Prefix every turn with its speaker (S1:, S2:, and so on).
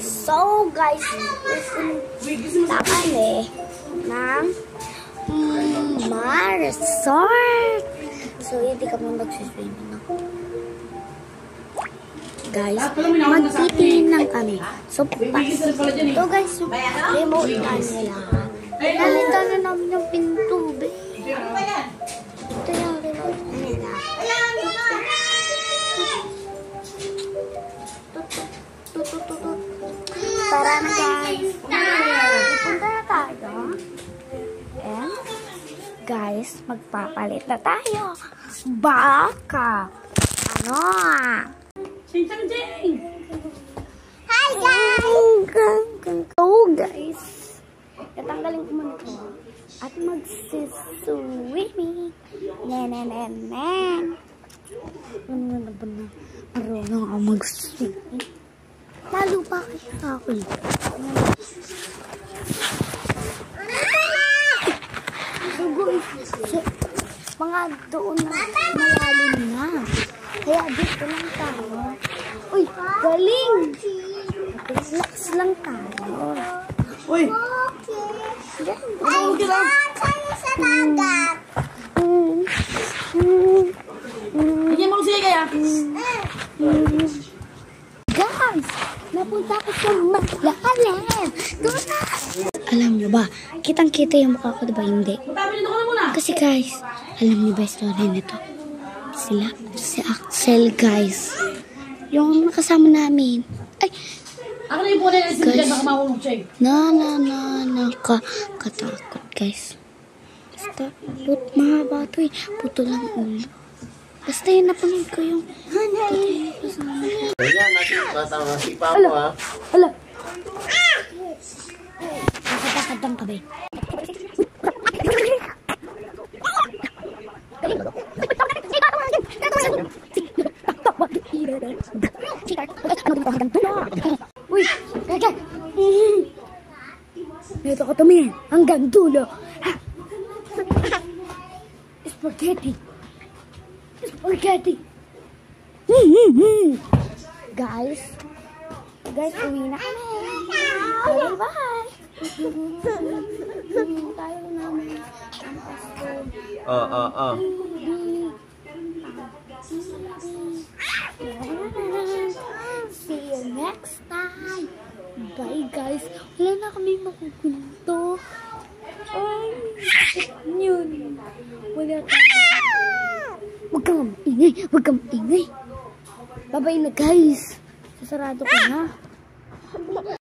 S1: So guys, pupunta kami ng resort. So hindi kami magsiswimming na. Guys, magtitingin lang kami. So ito guys, yung remote na nila. Nakita na namin yung pinto. Ito yung remote na nila. Tara na guys. Pupunta na tayo. And guys, magpapalit na tayo. Baka. Ano? Hi guys! Oh guys. Tatanggalin ko muna ito. At magsiswimming. Nen. Ano ba na? Marunong ako mag-swimming. Lalo pa kayo sa akin. So guys, mga doon na malalim na. Kaya dito lang tayo. Uy, galing! Relax lang tayo.
S2: Uy!
S1: Ay, tayo sa dagat.
S2: Bigyan mo siya kaya?
S1: Guys, napunta ko sa malalim. Doon na! Alam niyo ba, kitang-kita yung mukha ko, diba? Hindi. Kasi guys, alam niyo ba yung story nito? Si Axel, guys. Yung nakasama namin. Ay!
S2: Ako na yung po na yung sinigyan, baka mahulog siya eh.
S1: Nakakatakot, guys. Basta, mahaba ito eh. Puto lang ulo. Basta yun, napanood ko yung kasama.
S3: Kaya nasipa mo ha.
S1: Hala! Nakatakad lang ka ba eh? Uy! Kaya! Ito ko tumingin hanggang dulo. Spaghetti! Guys, uwi na kami. Bye-bye. Tayo namin. See you next time. Bye guys. Wala na kami makukunto. Ay, yun. Wala kami. Huwag kang maingay. Bye-bye na guys. Sasarado ko na.